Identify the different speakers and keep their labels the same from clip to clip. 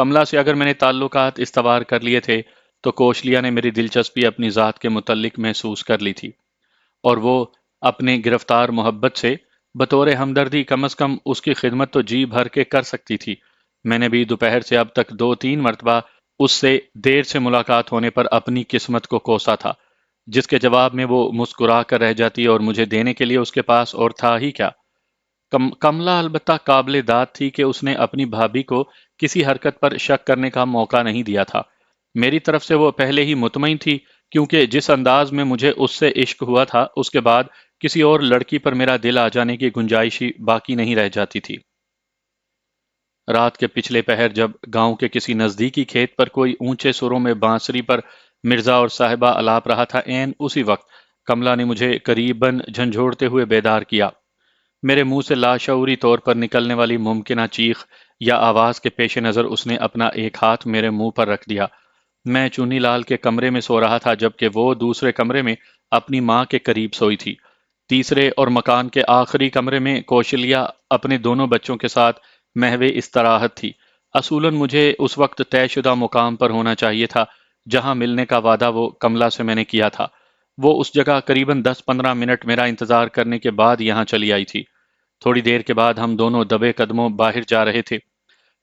Speaker 1: کملا سے اگر میں نے تعلقات استوار کر لیے تھے تو کوشلیا نے میری دلچسپی اپنی ذات کے متعلق محسوس کر لی تھی، اور وہ اپنے گرفتار محبت سے بطور ہمدردی کم از کم اس کی خدمت تو جی بھر کے کر سکتی تھی۔ میں نے بھی دوپہر سے اب تک 2 3 مرتبہ اس سے دیر سے ملاقات ہونے پر اپنی قسمت کو کوسا تھا، جس کے جواب میں وہ مسکرا کر رہ جاتی اور مجھے دینے کے لیے اس کے پاس اور تھا ہی کیا۔ کملا البتہ قابل داد تھی کہ اس نے اپنی بھابھی کو کسی حرکت پر شک کرنے کا موقع نہیں دیا تھا۔ میری طرف سے وہ پہلے ہی مطمئن تھی، کیونکہ جس انداز میں مجھے اس سے عشق ہوا تھا اس کے بعد کسی اور لڑکی پر میرا دل آ جانے کی گنجائش ہی باقی نہیں رہ جاتی تھی۔ رات کے پچھلے پہر جب گاؤں کے کسی نزدیکی کھیت پر کوئی اونچے سروں میں بانسری پر مرزا اور صاحبہ الاپ رہا تھا، عین اسی وقت کملا نے مجھے قریباً جھنجھوڑتے ہوئے بیدار کیا۔ میرے منہ سے لاشعوری طور پر نکلنے والی ممکنہ چیخ یا آواز کے پیش نظر اس نے اپنا ایک ہاتھ میرے منہ پر رکھ دیا۔ میں چونی لال کے کمرے میں سو رہا تھا، جبکہ وہ دوسرے کمرے میں اپنی ماں کے قریب سوئی تھی۔ تیسرے اور مکان کے آخری کمرے میں کوشلیا اپنے دونوں بچوں کے ساتھ محو استراحت تھی۔ اصولاً مجھے اس وقت طے شدہ مقام پر ہونا چاہیے تھا جہاں ملنے کا وعدہ وہ کملا سے میں نے کیا تھا۔ وہ اس جگہ قریباً 10 15 منٹ میرا انتظار کرنے کے بعد یہاں چلی آئی تھی۔ تھوڑی دیر کے بعد ہم دونوں دبے قدموں باہر جا رہے تھے۔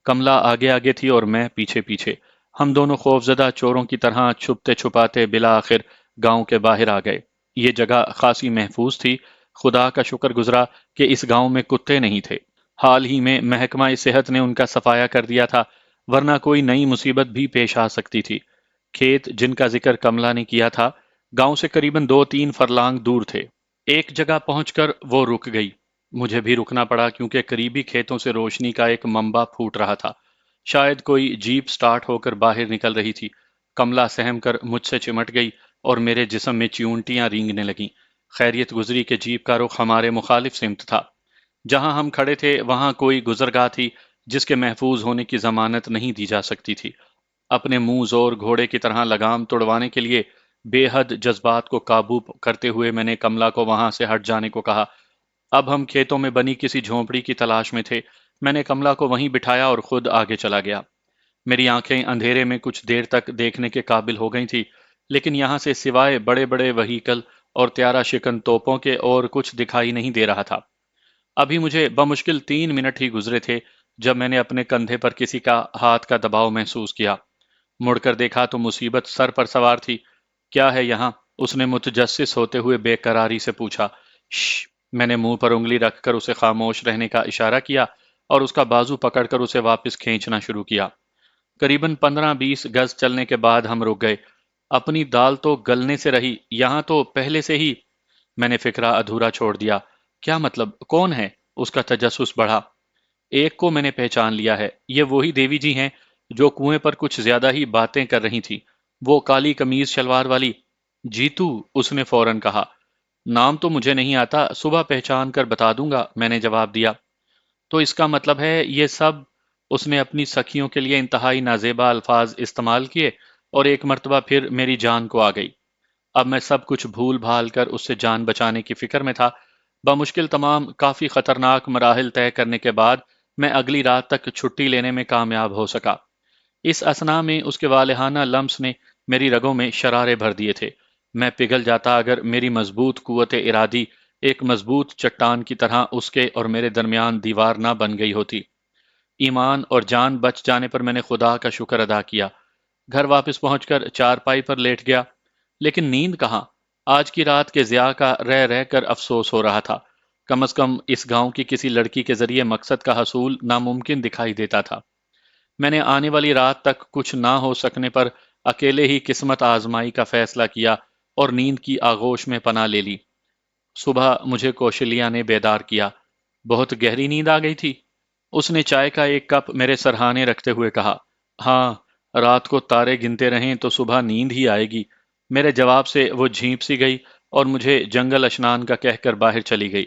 Speaker 1: کملا آگے آگے تھی اور میں پیچھے پیچھے۔ ہم دونوں خوفزدہ چوروں کی طرح چھپتے چھپاتے بالآخر گاؤں کے باہر آ گئے۔ یہ جگہ خاصی محفوظ تھی۔ خدا کا شکر گزرا کہ اس گاؤں میں کتے نہیں تھے۔ حال ہی میں محکمہ صحت نے ان کا صفایا کر دیا تھا، ورنہ کوئی نئی مصیبت بھی پیش آ سکتی تھی۔ کھیت جن کا ذکر کملا نے کیا تھا گاؤں سے قریباً 2 3 فرلانگ دور تھے۔ ایک جگہ پہنچ کر وہ رک گئی۔ مجھے بھی رکنا پڑا، کیونکہ قریبی کھیتوں سے روشنی کا ایک منبع پھوٹ رہا تھا۔ شاید کوئی جیپ سٹارٹ ہو کر باہر نکل رہی تھی۔ کملا سہم کر مجھ سے چمٹ گئی اور میرے جسم میں چیونٹیاں رینگنے لگیں۔ خیریت گزری کہ جیپ کا رخ ہمارے مخالف سمت تھا۔ جہاں ہم کھڑے تھے وہاں کوئی گزرگاہ تھی جس کے محفوظ ہونے کی ضمانت نہیں دی جا سکتی تھی۔ اپنے منہ زور گھوڑے کی طرح لگام توڑوانے کے لیے بے حد جذبات کو قابو کرتے ہوئے میں نے کملا کو وہاں سے ہٹ جانے کو کہا۔ اب ہم کھیتوں میں بنی کسی جھونپڑی کی تلاش میں تھے۔ میں نے کملا کو وہیں بٹھایا اور خود آگے چلا گیا۔ میری آنکھیں اندھیرے میں کچھ دیر تک دیکھنے کے قابل ہو گئی تھی، لیکن یہاں سے سوائے بڑے بڑے وہیکل اور طیارہ شکن توپوں کے اور کچھ دکھائی نہیں دے رہا تھا۔ ابھی مجھے بمشکل 3 منٹ ہی گزرے تھے جب میں نے اپنے کندھے پر کسی کا ہاتھ کا دباؤ محسوس کیا۔ مڑ کر دیکھا تو مصیبت سر پر سوار تھی۔ کیا ہے یہاں؟ اس نے متجسس ہوتے ہوئے بے قراری سے پوچھا۔ شش! میں نے منہ پر انگلی رکھ کر اسے خاموش رہنے کا اشارہ کیا اور اس کا بازو پکڑ کر اسے واپس کھینچنا شروع کیا۔ قریباً 15 20 گز چلنے کے بعد ہم رک گئے۔ اپنی دال تو گلنے سے رہی، یہاں تو پہلے سے ہی… میں نے فکرہ ادھورا چھوڑ دیا۔ کیا مطلب؟ کون ہے؟ اس کا تجسس بڑھا۔ ایک کو میں نے پہچان لیا ہے، یہ وہی دیوی جی ہیں جو کنویں پر کچھ زیادہ ہی باتیں کر رہی تھی، وہ کالی قمیض شلوار والی۔ جیتو، اس نے فوراً کہا۔ نام تو مجھے نہیں آتا، صبح پہچان کر بتا دوں گا، میں نے جواب دیا۔ تو اس کا مطلب ہے یہ سب… اس نے اپنی سکھیوں کے لیے انتہائی نازیبا الفاظ استعمال کیے اور ایک مرتبہ پھر میری جان کو آ گئی۔ اب میں سب کچھ بھول بھال کر اس سے جان بچانے کی فکر میں تھا۔ بمشکل تمام کافی خطرناک مراحل طے کرنے کے بعد میں اگلی رات تک چھٹی لینے میں کامیاب ہو سکا۔ اس اثنا میں اس کے والہانہ لمس نے میری رگوں میں شرارے بھر دیے تھے۔ میں پگھل جاتا اگر میری مضبوط قوت ارادی ایک مضبوط چٹان کی طرح اس کے اور میرے درمیان دیوار نہ بن گئی ہوتی۔ ایمان اور جان بچ جانے پر میں نے خدا کا شکر ادا کیا۔ گھر واپس پہنچ کر چارپائی پر لیٹ گیا، لیکن نیند کہاں؟ آج کی رات کے ضیاء کا رہ رہ کر افسوس ہو رہا تھا۔ کم از کم اس گاؤں کی کسی لڑکی کے ذریعے مقصد کا حصول ناممکن دکھائی دیتا تھا۔ میں نے آنے والی رات تک کچھ نہ ہو سکنے پر اکیلے ہی قسمت آزمائی کا فیصلہ کیا اور نیند کی آغوش میں پناہ لے لی۔ صبح مجھے کوشلیا نے بیدار کیا۔ بہت گہری نیند آ گئی تھی؟ اس نے چائے کا ایک کپ میرے سرہانے رکھتے ہوئے کہا۔ ہاں، رات کو تارے گنتے رہیں تو صبح نیند ہی آئے گی۔ میرے جواب سے وہ جھینپ سی گئی اور مجھے جنگل اشنان کا کہہ کر باہر چلی گئی۔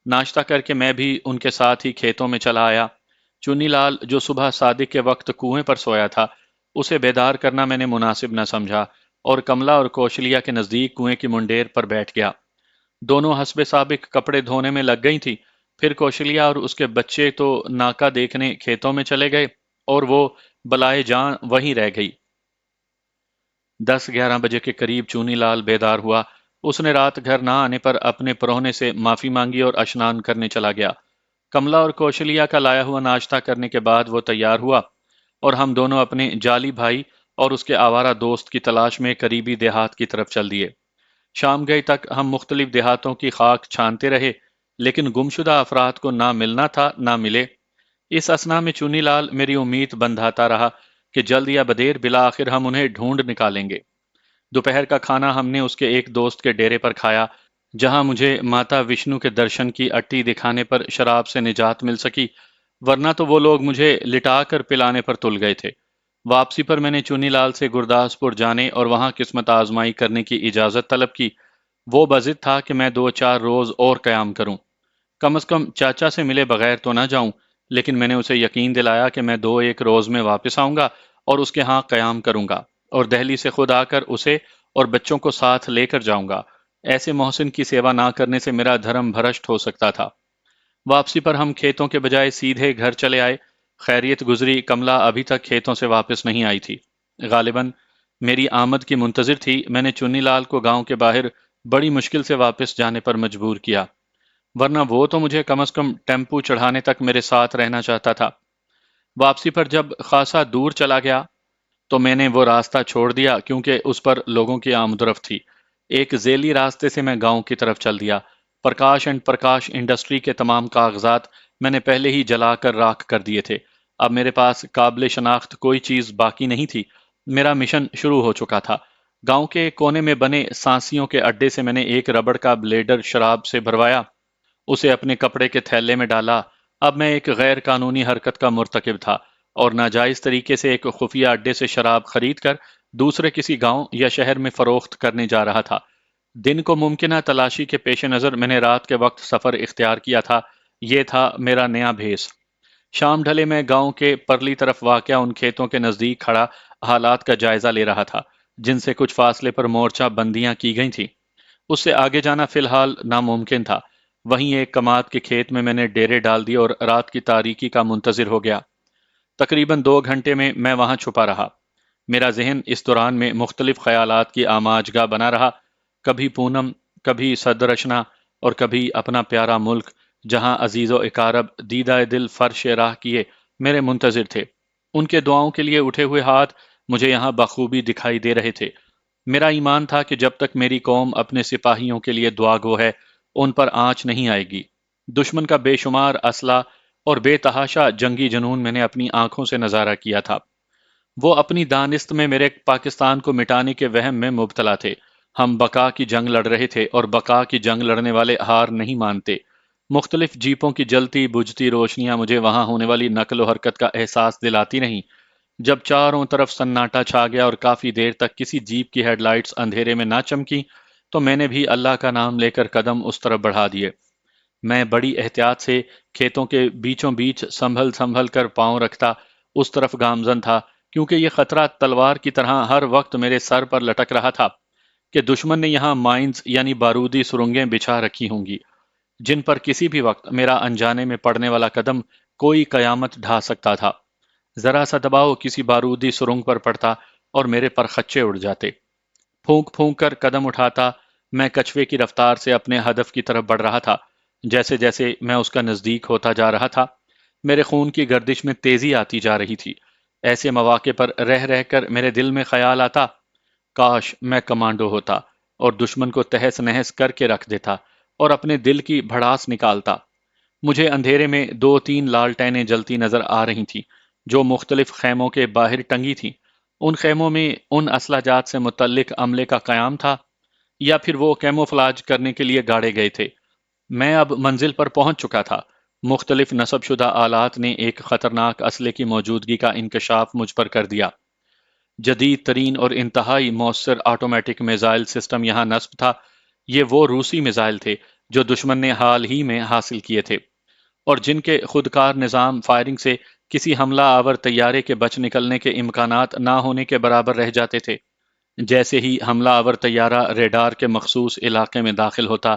Speaker 1: ناشتہ کر کے میں بھی ان کے ساتھ ہی کھیتوں میں چلا آیا۔ چنی لال جو صبح صادق کے وقت کنویں پر سویا تھا، اسے بیدار کرنا میں نے مناسب نہ سمجھا اور کملا اور کوشلیا کے نزدیک کنویں کی منڈیر پر بیٹھ گیا۔ دونوں حسب سابق کپڑے دھونے میں لگ گئی تھی۔ پھر کوشلیا اور اس کے بچے تو ناکا دیکھنے کھیتوں میں چلے گئے اور وہ بلائے جان وہیں رہ گئی۔ 10-11 بجے کے قریب چونی لال بیدار ہوا۔ اس نے رات گھر نہ آنے پر اپنے پرونے سے معافی مانگی اور اشنان کرنے چلا گیا۔ کملا اور کوشلیا کا لایا ہوا ناشتہ کرنے کے بعد وہ تیار ہوا اور ہم دونوں اپنے جعلی بھائی اور اس کے آوارہ دوست کی تلاش میں قریبی دیہات کی طرف چل دیے۔ شام گئے تک ہم مختلف دیہاتوں کی خاک چھانتے رہے، لیکن گمشدہ افراد کو نہ ملنا تھا نہ ملے۔ اس اسنا میں چونی لال میری امید بندھاتا رہا کہ جلد یا بدیر بالآخر ہم انہیں ڈھونڈ نکالیں گے۔ دوپہر کا کھانا ہم نے اس کے ایک دوست کے ڈیرے پر کھایا، جہاں مجھے ماتا وشنو کے درشن کی اٹی دکھانے پر شراب سے نجات مل سکی، ورنہ تو وہ لوگ مجھے لٹا کر پلانے پر تل گئے تھے۔ واپسی پر میں نے چونی لال سے گرداسپور جانے اور وہاں قسمت آزمائی کرنے کی اجازت طلب کی۔ وہ بضد تھا کہ میں 2-4 روز اور قیام کروں، کم از کم چاچا سے ملے بغیر تو نہ جاؤں، لیکن میں نے اسے یقین دلایا کہ میں 2-1 روز میں واپس آؤں گا اور اس کے ہاں قیام کروں گا، اور دہلی سے خود آ کر اسے اور بچوں کو ساتھ لے کر جاؤں گا۔ ایسے محسن کی سیوا نہ کرنے سے میرا دھرم بھرشٹ ہو سکتا تھا۔ واپسی پر ہم کھیتوں کے بجائے سیدھے گھر چلے آئے۔ خیریت گزری، کملا ابھی تک کھیتوں سے واپس نہیں آئی تھی۔ غالباً میری آمد کی منتظر تھی۔ میں نے چنی لال کو گاؤں کے باہر بڑی مشکل سے واپس جانے پر مجبور کیا، ورنہ وہ تو مجھے کم از کم ٹیمپو چڑھانے تک میرے ساتھ رہنا چاہتا تھا۔ واپسی پر جب خاصا دور چلا گیا تو میں نے وہ راستہ چھوڑ دیا، کیونکہ اس پر لوگوں کی آمد و رفت تھی۔ ایک ذیلی راستے سے میں گاؤں کی طرف چل دیا۔ پرکاش اینڈ پرکاش انڈسٹری کے تمام کاغذات میں نے پہلے ہی جلا کر راکھ کر دیے تھے۔ اب میرے پاس قابل شناخت کوئی چیز باقی نہیں تھی۔ میرا مشن شروع ہو چکا تھا۔ گاؤں کے کونے میں بنے سانسیوں کے اڈے سے میں نے ایک ربڑ کا بلیڈر شراب سے بھروایا، اسے اپنے کپڑے کے تھیلے میں ڈالا۔ اب میں ایک غیر قانونی حرکت کا مرتکب تھا اور ناجائز طریقے سے ایک خفیہ اڈے سے شراب خرید کر دوسرے کسی گاؤں یا شہر میں فروخت کرنے جا رہا تھا۔ دن کو ممکنہ تلاشی کے پیش نظر میں نے رات کے وقت سفر اختیار کیا تھا۔ یہ تھا میرا نیا بھیس۔ شام ڈھلے میں گاؤں کے پرلی طرف واقع ان کھیتوں کے نزدیک کھڑا حالات کا جائزہ لے رہا تھا، جن سے کچھ فاصلے پر مورچہ بندیاں کی گئی تھیں۔ اس سے آگے جانا فی الحال ناممکن تھا۔ وہیں ایک کماد کے کھیت میں نے ڈیرے ڈال دیے اور رات کی تاریکی کا منتظر ہو گیا۔ تقریباً 2 گھنٹے میں وہاں چھپا رہا۔ میرا ذہن اس دوران میں مختلف خیالات کی آماج گاہ بنا رہا، کبھی پونم، کبھی صدرشنا اور کبھی اپنا پیارا ملک، جہاں عزیز و اقارب دیدہ دل فرش راہ کیے میرے منتظر تھے۔ ان کے دعاؤں کے لیے اٹھے ہوئے ہاتھ مجھے یہاں بخوبی دکھائی دے رہے تھے۔ میرا ایمان تھا کہ جب تک میری قوم اپنے سپاہیوں کے لیے دعا گو ہے، ان پر آنچ نہیں آئے گی۔ دشمن کا بے شمار اسلحہ اور بے تحاشا جنگی جنون میں نے اپنی آنکھوں سے نظارہ کیا تھا۔ وہ اپنی دانست میں میرے پاکستان کو مٹانے کے وہم میں مبتلا تھے۔ ہم بقا کی جنگ لڑ رہے تھے اور بقا کی جنگ لڑنے والے ہار نہیں مانتے۔ مختلف جیپوں کی جلتی بجھتی روشنیاں مجھے وہاں ہونے والی نقل و حرکت کا احساس دلاتی نہیں۔ جب چاروں طرف سناٹا چھا گیا اور کافی دیر تک کسی جیپ کی ہیڈ لائٹس اندھیرے میں نہ چمکی، تو میں نے بھی اللہ کا نام لے کر قدم اس طرف بڑھا دیے۔ میں بڑی احتیاط سے کھیتوں کے بیچوں بیچ سنبھل سنبھل کر پاؤں رکھتا اس طرف گامزن تھا، کیونکہ یہ خطرہ تلوار کی طرح ہر وقت میرے سر پر لٹک رہا تھا کہ دشمن نے یہاں مائنز یعنی بارودی سرنگیں بچھا رکھی ہوں گی، جن پر کسی بھی وقت میرا انجانے میں پڑنے والا قدم کوئی قیامت ڈھا سکتا تھا۔ ذرا سا دباؤ کسی بارودی سرنگ پر پڑتا اور میرے پر خچے اڑ جاتے۔ پھونک پھونک کر قدم اٹھاتا میں کچھوے کی رفتار سے اپنے ہدف کی طرف بڑھ رہا تھا۔ جیسے جیسے میں اس کا نزدیک ہوتا جا رہا تھا، میرے خون کی گردش میں تیزی آتی جا رہی تھی۔ ایسے مواقع پر رہ رہ کر میرے دل میں خیال آتا، کاش میں کمانڈو ہوتا اور دشمن کو تہس نہس کر کے رکھ دیتا اور اپنے دل کی بھڑاس نکالتا۔ مجھے اندھیرے میں 2-3 لالٹینیں جلتی نظر آ رہی تھیں، جو مختلف خیموں کے باہر ٹنگی تھیں۔ ان خیموں میں ان اسلحہ جات سے متعلق عملے کا قیام تھا، یا پھر وہ کیموفلاج کرنے کے لیے گاڑے گئے تھے۔ میں اب منزل پر پہنچ چکا تھا۔ مختلف نصب شدہ آلات نے ایک خطرناک اسلحے کی موجودگی کا انکشاف مجھ پر کر دیا۔ جدید ترین اور انتہائی مؤثر آٹومیٹک میزائل سسٹم یہاں نصب تھا۔ یہ وہ روسی میزائل تھے جو دشمن نے حال ہی میں حاصل کیے تھے، اور جن کے خودکار نظام فائرنگ سے کسی حملہ آور طیارے کے بچ نکلنے کے امکانات نہ ہونے کے برابر رہ جاتے تھے۔ جیسے ہی حملہ آور طیارہ ریڈار کے مخصوص علاقے میں داخل ہوتا،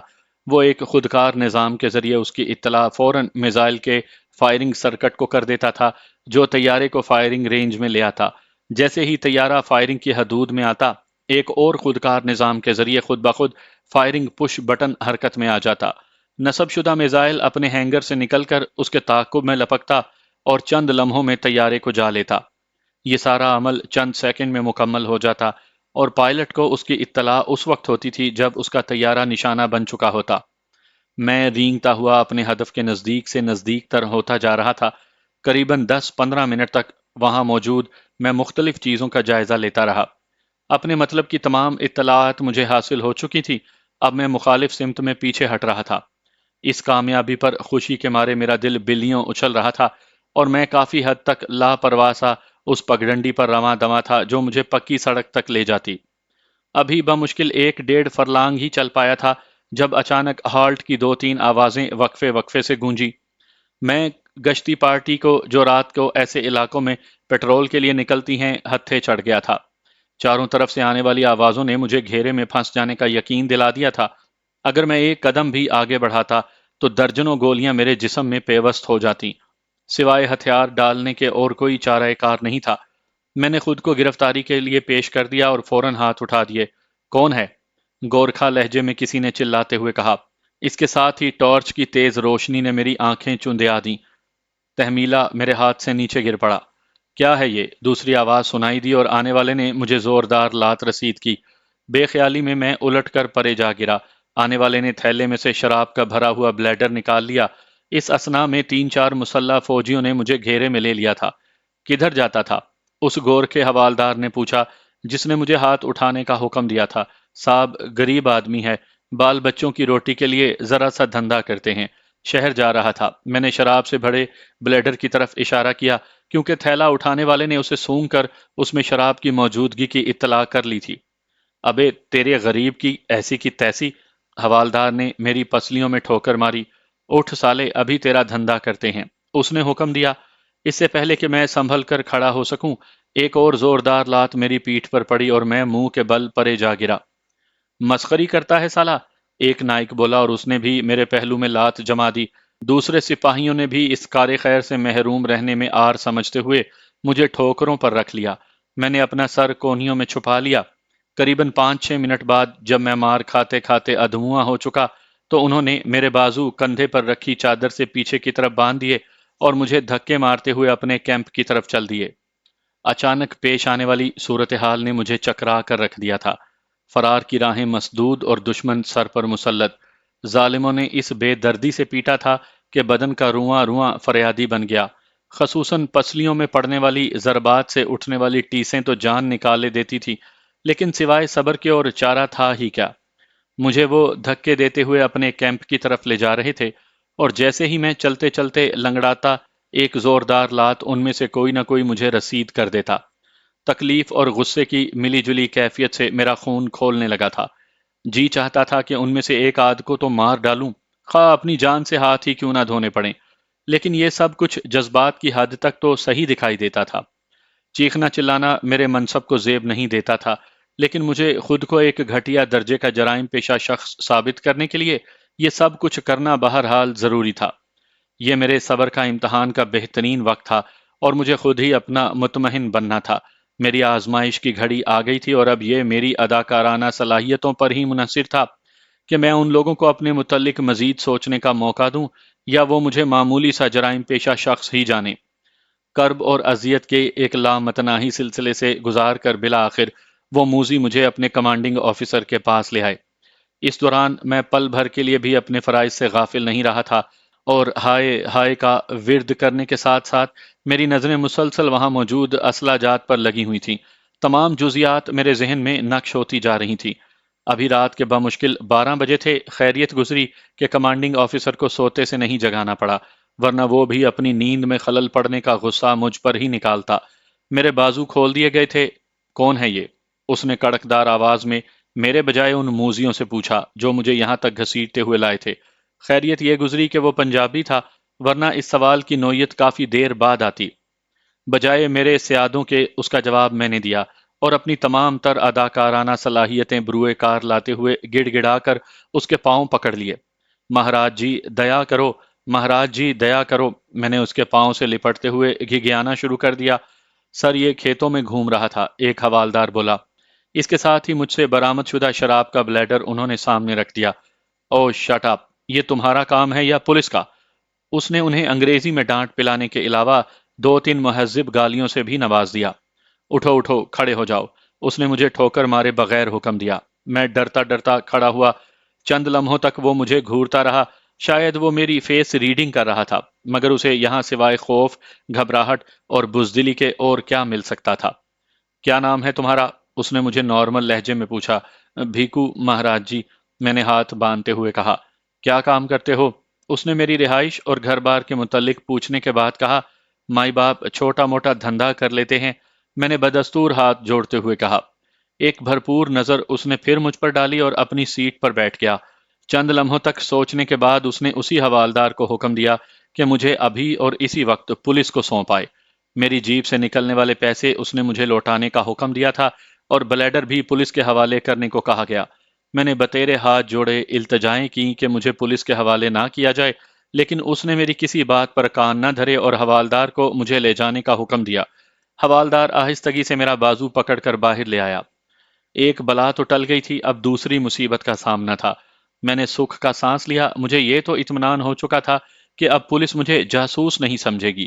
Speaker 1: وہ ایک خودکار نظام کے ذریعے اس کی اطلاع فوراً میزائل کے فائرنگ سرکٹ کو کر دیتا تھا جو طیارے کو فائرنگ رینج میں لے آتا۔ جیسے ہی طیارہ فائرنگ کی حدود میں آتا، ایک اور خودکار نظام کے ذریعے خود بخود فائرنگ پش بٹن حرکت میں آ جاتا۔ نصب شدہ میزائل اپنے ہینگر سے نکل کر اس کے تعاقب میں لپکتا اور چند لمحوں میں طیارے کو جا لیتا۔ یہ سارا عمل چند سیکنڈ میں مکمل ہو جاتا اور پائلٹ کو اس کی اطلاع اس وقت ہوتی تھی جب اس کا طیارہ نشانہ بن چکا ہوتا۔ میں رینگتا ہوا اپنے ہدف کے نزدیک سے نزدیک تر ہوتا جا رہا تھا۔ قریباً 10-15 منٹ تک وہاں موجود میں مختلف چیزوں کا جائزہ لیتا رہا۔ اپنے مطلب کی تمام اطلاعات مجھے حاصل ہو چکی تھی، اب میں مخالف سمت میں پیچھے ہٹ رہا تھا۔ اس کامیابی پر خوشی کے مارے میرا دل بلیوں اچھل رہا تھا اور میں کافی حد تک لاپرواہ سا اس پگڈنڈی پر رواں دواں تھا جو مجھے پکی سڑک تک لے جاتی۔ ابھی بمشکل 1-1.5 فرلانگ ہی چل پایا تھا جب اچانک ہالٹ کی 2-3 آوازیں وقفے وقفے سے گونجی۔ میں گشتی پارٹی کو جو رات کو ایسے علاقوں میں پیٹرول کے لیے نکلتی ہیں ہتھے چڑھ گیا تھا۔ چاروں طرف سے آنے والی آوازوں نے مجھے گھیرے میں پھنس جانے کا یقین دلا دیا تھا۔ اگر میں ایک قدم بھی آگے بڑھاتا تو درجنوں گولیاں میرے جسم میں پیوست ہو جاتی۔ سوائے ہتھیار ڈالنے کے اور کوئی چارہ کار نہیں تھا۔ میں نے خود کو گرفتاری کے لیے پیش کر دیا اور فوراً ہاتھ اٹھا دیے۔ کون ہے؟ گورکھا لہجے میں کسی نے چلاتے ہوئے کہا۔ اس کے ساتھ ہی ٹارچ کی تیز روشنی نے میری آنکھیں چندیا دیں۔ تحمیلہ میرے ہاتھ سے نیچے گر پڑا۔ کیا ہے یہ؟ دوسری آواز سنائی دی اور آنے والے نے مجھے زوردار لات رسید کی۔ بے خیالی میں الٹ کر پرے جا گرا۔ آنے والے نے تھیلے میں سے شراب کا بھرا ہوا بلیڈر نکال لیا۔ اس اثنا میں 3-4 مسلح فوجیوں نے مجھے گھیرے میں لے لیا تھا۔ کدھر جاتا تھا؟ اس گور کے حوالدار نے پوچھا جس نے مجھے ہاتھ اٹھانے کا حکم دیا تھا۔ صاحب غریب آدمی ہے، بال بچوں کی روٹی کے لیے ذرا سا دھندا کرتے ہیں، شہر جا رہا تھا۔ میں نے شراب سے بھرے بلیڈر کی طرف اشارہ کیا کیونکہ تھیلا اٹھانے والے نے اسے سونگ کر اس میں شراب کی موجودگی کی اطلاع کر لی تھی۔ ابے تیرے غریب کی ایسی کی تیسی! حوالدار نے میری پسلیوں میں ٹھوکر ماری۔ اٹھ سالے، ابھی تیرا دھندا کرتے ہیں، اس نے حکم دیا۔ اس سے پہلے کہ میں سنبھل کر کھڑا ہو سکوں، ایک اور زوردار لات میری پیٹھ پر پڑی اور میں منہ کے بل پرے جا گرا۔ مسخری کرتا ہے سالا، ایک نائک بولا اور اس نے بھی میرے پہلو میں لات جما دی۔ دوسرے سپاہیوں نے بھی اس کار خیر سے محروم رہنے میں آر سمجھتے ہوئے مجھے ٹھوکروں پر رکھ لیا۔ میں نے اپنا سر کونیوں میں چھپا لیا۔ قریباً 5-6 منٹ بعد جب میں مار کھاتے کھاتے ادھواں ہو چکا تو انہوں نے میرے بازو کندھے پر رکھی چادر سے پیچھے کی طرف باندھ دیے اور مجھے دھکے مارتے ہوئے اپنے کیمپ کی طرف چل دیے۔ اچانک پیش آنے والی صورتحال نے مجھے چکرا کر رکھ دیا تھا۔ فرار کی راہیں مسدود اور دشمن سر پر مسلط۔ ظالموں نے اس بے دردی سے پیٹا تھا کہ بدن کا رواں رواں فریادی بن گیا۔ خصوصاً پسلیوں میں پڑنے والی ضربات سے اٹھنے والی ٹیسیں تو جان نکالے دیتی تھی، لیکن سوائے صبر کے اور چارہ تھا ہی کیا۔ مجھے وہ دھکے دیتے ہوئے اپنے کیمپ کی طرف لے جا رہے تھے اور جیسے ہی میں چلتے چلتے لنگڑاتا، ایک زوردار لات ان میں سے کوئی نہ کوئی مجھے رسید کر دیتا۔ تکلیف اور غصے کی ملی جلی کیفیت سے میرا خون کھولنے لگا تھا۔ جی چاہتا تھا کہ ان میں سے ایک آدھ کو تو مار ڈالوں، خواہ اپنی جان سے ہاتھ ہی کیوں نہ دھونے پڑیں، لیکن یہ سب کچھ جذبات کی حد تک تو صحیح دکھائی دیتا تھا۔ چیخنا چلانا میرے منصب کو زیب نہیں دیتا تھا، لیکن مجھے خود کو ایک گھٹیا درجے کا جرائم پیشہ شخص ثابت کرنے کے لیے یہ سب کچھ کرنا بہرحال ضروری تھا۔ یہ میرے صبر کا امتحان کا بہترین وقت تھا اور مجھے خود ہی اپنا مطمئن بننا تھا۔ میری آزمائش کی گھڑی آ گئی تھی اور اب یہ میری اداکارانہ صلاحیتوں پر ہی منحصر تھا کہ میں ان لوگوں کو اپنے متعلق مزید سوچنے کا موقع دوں یا وہ مجھے معمولی سا جرائم پیشہ شخص ہی جانے۔ کرب اور اذیت کے ایک لامتناہی سلسلے سے گزار کر بالآخر وہ موذی مجھے اپنے کمانڈنگ آفیسر کے پاس لے آئے۔ اس دوران میں پل بھر کے لیے بھی اپنے فرائض سے غافل نہیں رہا تھا اور ہائے ہائے کا ورد کرنے کے ساتھ ساتھ میری نظریں مسلسل وہاں موجود اسلحہ جات پر لگی ہوئی تھیں۔ تمام جزیات میرے ذہن میں نقش ہوتی جا رہی تھیں۔ ابھی رات کے بمشکل 12 بجے تھے۔ خیریت گزری کہ کمانڈنگ آفیسر کو سوتے سے نہیں جگانا پڑا، ورنہ وہ بھی اپنی نیند میں خلل پڑنے کا غصہ مجھ پر ہی نکالتا۔ میرے بازو کھول دیے گئے تھے۔ کون ہے یہ؟ اس نے کڑکدار آواز میں میرے بجائے ان موذیوں سے پوچھا جو مجھے یہاں تک گھسیٹتے ہوئے لائے تھے۔ خیریت یہ گزری کہ وہ پنجابی تھا، ورنہ اس سوال کی نوعیت کافی دیر بعد آتی۔ بجائے میرے سیادوں کے اس کا جواب میں نے دیا اور اپنی تمام تر اداکارانہ صلاحیتیں بروئے کار لاتے ہوئے گڑ گڑا کر اس کے پاؤں پکڑ لیے۔ مہاراج جی دیا کرو، مہاراج جی دیا کرو، میں نے اس کے پاؤں سے لپٹتے ہوئے گھگیانا شروع کر دیا۔ سر یہ کھیتوں میں گھوم رہا تھا، ایک حوالدار بولا۔ اس کے ساتھ ہی مجھ سے برآمد شدہ شراب کا بلیڈر انہوں نے سامنے رکھ دیا۔ او شٹ اپ، یہ تمہارا کام ہے یا پولیس کا؟ اس نے انہیں انگریزی میں ڈانٹ پلانے کے علاوہ دو تین مہذب گالیوں سے بھی نواز دیا۔ اٹھو اٹھو، کھڑے ہو جاؤ، اس نے مجھے ٹھوکر مارے بغیر حکم دیا۔ میں ڈرتا ڈرتا کھڑا ہوا۔ چند لمحوں تک وہ مجھے گھورتا رہا۔ شاید وہ میری فیس ریڈنگ کر رہا تھا، مگر اسے یہاں سوائے خوف، گھبراہٹ اور بزدلی کے اور کیا مل سکتا تھا؟ کیا نام ہے تمہارا؟ اس نے مجھے نارمل لہجے میں پوچھا۔ بھیکو مہاراج جی، میں نے ہاتھ باندھتے ہوئے کہا۔ کیا کام کرتے ہو؟ اس نے میری رہائش اور گھر بار کے متعلق پوچھنے کے بعد کہا۔ مائی باپ چھوٹا موٹا دھندا کر لیتے ہیں، میں نے بدستور ہاتھ جوڑتے ہوئے کہا۔ ایک بھرپور نظر اس نے پھر مجھ پر ڈالی اور اپنی سیٹ پر بیٹھ گیا۔ چند لمحوں تک سوچنے کے بعد اس نے اسی حوالدار کو حکم دیا کہ مجھے ابھی اور اسی وقت پولیس کو سونپ آئے۔ میری جیب سے نکلنے والے پیسے اس نے مجھے لوٹانے کا حکم دیا تھا اور بلیڈر بھی پولیس کے حوالے کرنے کو کہا گیا۔ میں نے بتیرے ہاتھ جوڑے، التجائیں کی کہ مجھے پولیس کے حوالے نہ کیا جائے، لیکن اس نے میری کسی بات پر کان نہ دھرے اور حوالدار کو مجھے لے جانے کا حکم دیا۔ حوالدار آہستگی سے میرا بازو پکڑ کر باہر لے آیا۔ ایک بلا تو ٹل گئی تھی، اب دوسری مصیبت کا سامنا تھا۔ میں نے سکھ کا سانس لیا، مجھے یہ تو اطمینان ہو چکا تھا کہ اب پولیس مجھے جاسوس نہیں سمجھے گی،